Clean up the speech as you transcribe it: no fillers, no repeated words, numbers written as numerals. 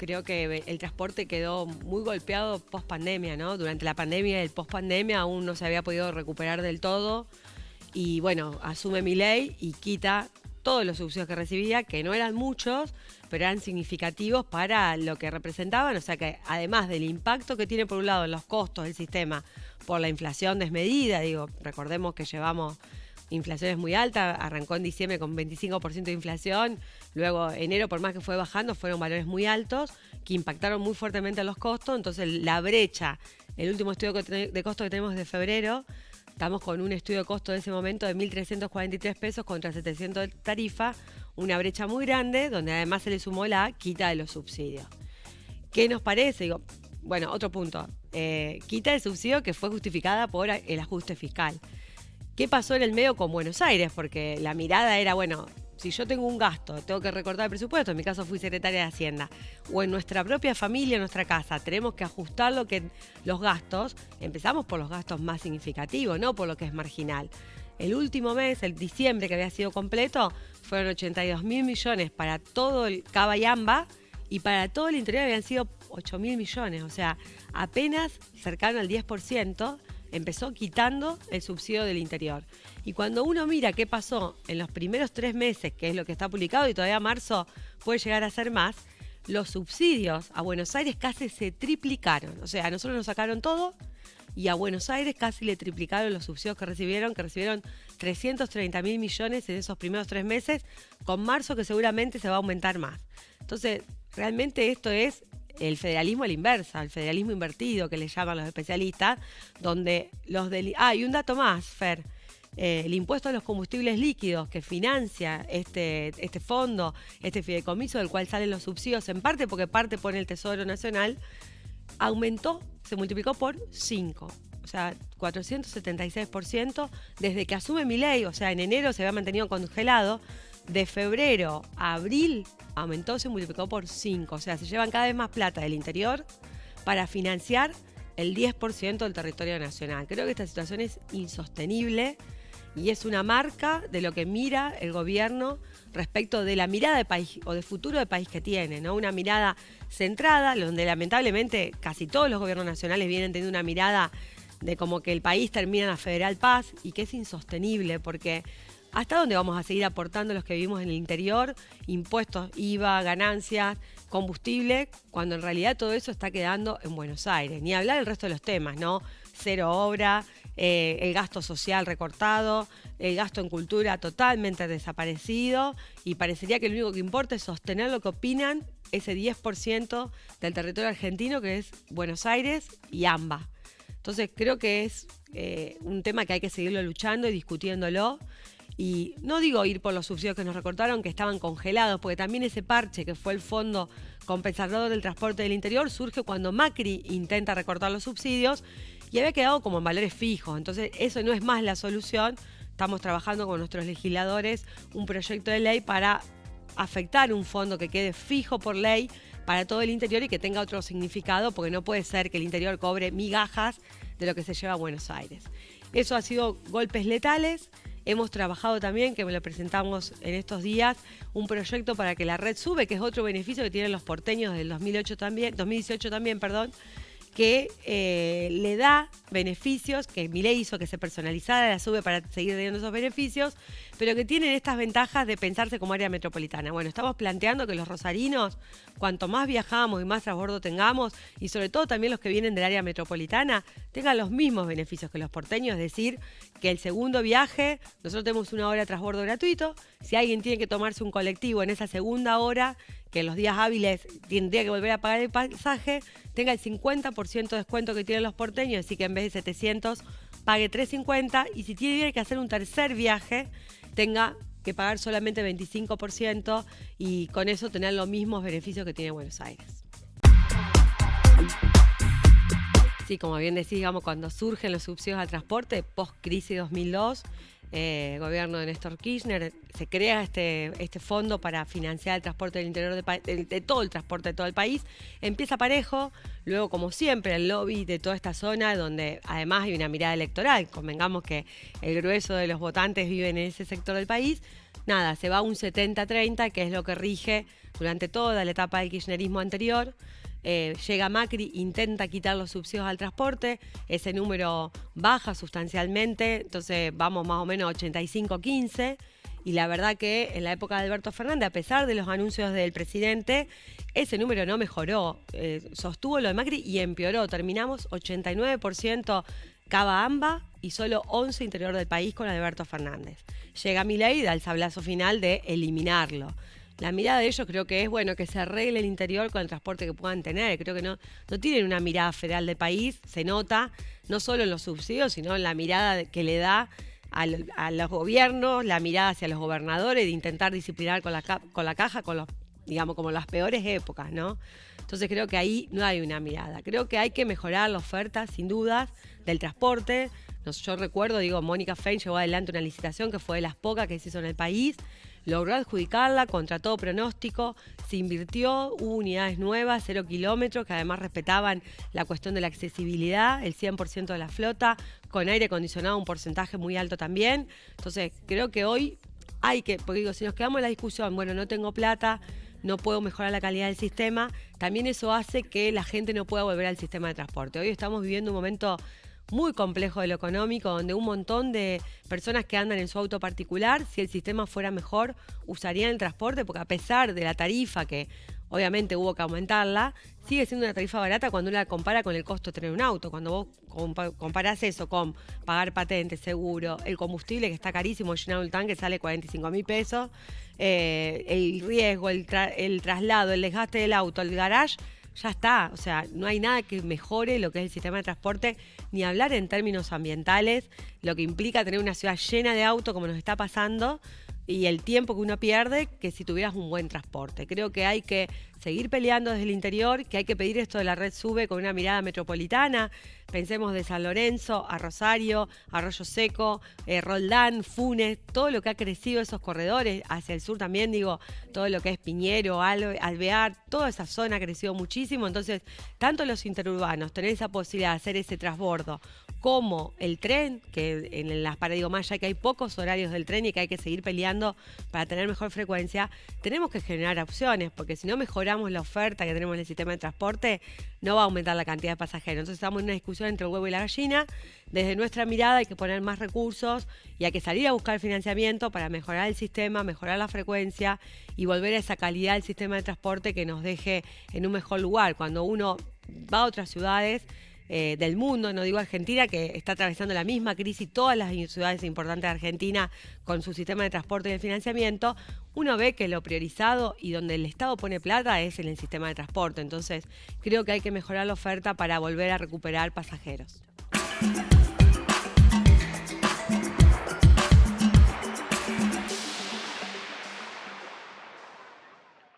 creo que el transporte quedó muy golpeado post pandemia, ¿no? Durante la pandemia y el post pandemia aún no se había podido recuperar del todo. Y bueno, asume Milei y quita todos los subsidios que recibía, que no eran muchos, pero eran significativos para lo que representaban. O sea que además del impacto que tiene por un lado en los costos del sistema por la inflación desmedida, digo, recordemos que llevamos inflaciones muy altas, arrancó en diciembre con 25% de inflación, luego enero por más que fue bajando fueron valores muy altos que impactaron muy fuertemente a los costos, entonces la brecha, el último estudio de costo que tenemos de febrero, estamos con un estudio de costo de ese momento de 1.343 pesos contra 700 de tarifa, una brecha muy grande donde además se le sumó la quita de los subsidios. ¿Qué nos parece? Digo, bueno, otro punto, quita de subsidio que fue justificada por el ajuste fiscal. ¿Qué pasó en el medio con Buenos Aires? Porque la mirada era, bueno, si yo tengo un gasto, tengo que recortar el presupuesto, en mi caso fui secretaria de Hacienda, o en nuestra propia familia, en nuestra casa, tenemos que ajustar los gastos, empezamos por los gastos más significativos, no por lo que es marginal. El último mes, el diciembre que había sido completo, fueron 82.000 millones para todo el Cava y AMBA, y para todo el interior habían sido 8.000 millones, o sea, apenas cercano al 10%, empezó quitando el subsidio del interior. Y cuando uno mira qué pasó en los primeros 3 meses, que es lo que está publicado, y todavía marzo puede llegar a ser más, los subsidios a Buenos Aires casi se triplicaron. O sea, a nosotros nos sacaron todo y a Buenos Aires casi le triplicaron los subsidios que recibieron 330.000 millones en esos primeros 3 meses, con marzo que seguramente se va a aumentar más. Entonces, realmente esto es el federalismo a la inversa, el federalismo invertido que le llaman los especialistas, donde y un dato más, Fer, el impuesto a los combustibles líquidos que financia este fondo, este fideicomiso del cual salen los subsidios, en parte porque parte pone el Tesoro Nacional, aumentó, se multiplicó por 5. O sea, 476% desde que asume Milei, o sea, en enero se había mantenido congelado, de febrero a abril aumentó, se multiplicó por 5. O sea, se llevan cada vez más plata del interior para financiar el 10% del territorio nacional. Creo que esta situación es insostenible y es una marca de lo que mira el gobierno respecto de la mirada de país o de futuro de país que tiene, ¿no? Una mirada centrada, donde lamentablemente casi todos los gobiernos nacionales vienen teniendo una mirada de como que el país termina en la Federal Paz y que es insostenible porque ¿hasta dónde vamos a seguir aportando los que vivimos en el interior? Impuestos, IVA, ganancias, combustible, cuando en realidad todo eso está quedando en Buenos Aires. Ni hablar del resto de los temas, ¿no? Cero obra, el gasto social recortado, el gasto en cultura totalmente desaparecido y parecería que lo único que importa es sostener lo que opinan ese 10% del territorio argentino que es Buenos Aires y AMBA. Entonces creo que es un tema que hay que seguirlo luchando y discutiéndolo. Y no digo ir por los subsidios que nos recortaron, que estaban congelados, porque también ese parche que fue el Fondo Compensador del Transporte del Interior surge cuando Macri intenta recortar los subsidios y había quedado como en valores fijos. Entonces eso no es más la solución. Estamos trabajando con nuestros legisladores un proyecto de ley para afectar un fondo que quede fijo por ley para todo el interior y que tenga otro significado, porque no puede ser que el interior cobre migajas de lo que se lleva a Buenos Aires. Eso ha sido golpes letales. Hemos trabajado también, que me lo presentamos en estos días, un proyecto para que la red SUBE, que es otro beneficio que tienen los porteños del 2018 también, que le da beneficios, que Milei hizo que se personalizara la SUBE para seguir teniendo esos beneficios, pero que tienen estas ventajas de pensarse como área metropolitana. Bueno, estamos planteando que los rosarinos, cuanto más viajamos y más transbordo tengamos, y sobre todo también los que vienen del área metropolitana, tengan los mismos beneficios que los porteños, es decir, que el segundo viaje, nosotros tenemos 1 hora de transbordo gratuito, si alguien tiene que tomarse un colectivo en esa segunda hora, que en los días hábiles tendría que volver a pagar el pasaje, tenga el 50% de descuento que tienen los porteños, así que en vez de 700 pague 350, y si tiene que hacer un tercer viaje, tenga que pagar solamente 25% y con eso tener los mismos beneficios que tiene Buenos Aires. Sí, como bien decís, digamos, cuando surgen los subsidios al transporte, post-crisis 2002, gobierno de Néstor Kirchner, se crea este fondo para financiar el transporte del interior de todo el transporte de todo el país. Empieza parejo, luego como siempre el lobby de toda esta zona, donde además hay una mirada electoral, convengamos que el grueso de los votantes viven en ese sector del país. Nada, se va a un 70-30, que es lo que rige durante toda la etapa del kirchnerismo anterior. Llega Macri, intenta quitar los subsidios al transporte, ese número baja sustancialmente, entonces vamos más o menos 85-15, y la verdad que en la época de Alberto Fernández, a pesar de los anuncios del presidente, ese número no mejoró, sostuvo lo de Macri y empeoró, terminamos 89% Cava-AMBA y solo 11% interior del país con Alberto Fernández. Llega Milei y da el sablazo final de eliminarlo. La mirada de ellos creo que es, bueno, que se arregle el interior con el transporte que puedan tener. Creo que no tienen una mirada federal del país, se nota, no solo en los subsidios, sino en la mirada que le da a los gobiernos, la mirada hacia los gobernadores, de intentar disciplinar con la caja, con los, digamos, como las peores épocas, ¿no? Entonces creo que ahí no hay una mirada. Creo que hay que mejorar la oferta, sin dudas, del transporte. Yo recuerdo, Mónica Fein llevó adelante una licitación que fue de las pocas que se hizo en el país, logró adjudicarla contra todo pronóstico, se invirtió, hubo unidades nuevas, 0 kilómetros, que además respetaban la cuestión de la accesibilidad, el 100% de la flota, con aire acondicionado un porcentaje muy alto también. Entonces creo que hoy hay que, porque si nos quedamos en la discusión, bueno, no tengo plata, no puedo mejorar la calidad del sistema, también eso hace que la gente no pueda volver al sistema de transporte. Hoy estamos viviendo un momento muy complejo de lo económico, donde un montón de personas que andan en su auto particular, si el sistema fuera mejor, usarían el transporte, porque a pesar de la tarifa, que obviamente hubo que aumentarla, sigue siendo una tarifa barata cuando uno la compara con el costo de tener un auto. Cuando vos comparás eso con pagar patente, seguro, el combustible que está carísimo, llenar un tanque sale 45.000 pesos, el riesgo, el traslado, el desgaste del auto, el garage, ya está. O sea, no hay nada que mejore lo que es el sistema de transporte, ni hablar en términos ambientales, lo que implica tener una ciudad llena de autos como nos está pasando, y el tiempo que uno pierde, que si tuvieras un buen transporte. Creo que hay que seguir peleando desde el interior, que hay que pedir esto de la red SUBE con una mirada metropolitana. Pensemos de San Lorenzo a Rosario, Arroyo Seco, Roldán, Funes, todo lo que ha crecido esos corredores, hacia el sur también, todo lo que es Piñero, Alvear, toda esa zona ha crecido muchísimo. Entonces, tanto los interurbanos, tener esa posibilidad de hacer ese transbordo, como el tren, que en las paradigmas ya que hay pocos horarios del tren y que hay que seguir peleando para tener mejor frecuencia, tenemos que generar opciones, porque si no mejoramos la oferta que tenemos en el sistema de transporte, no va a aumentar la cantidad de pasajeros. Entonces estamos en una discusión entre el huevo y la gallina. Desde nuestra mirada hay que poner más recursos y hay que salir a buscar financiamiento para mejorar el sistema, mejorar la frecuencia y volver a esa calidad del sistema de transporte que nos deje en un mejor lugar. Cuando uno va a otras ciudades del mundo, no digo Argentina, que está atravesando la misma crisis, todas las ciudades importantes de Argentina con su sistema de transporte y de financiamiento, uno ve que lo priorizado y donde el Estado pone plata es en el sistema de transporte. Entonces creo que hay que mejorar la oferta para volver a recuperar pasajeros.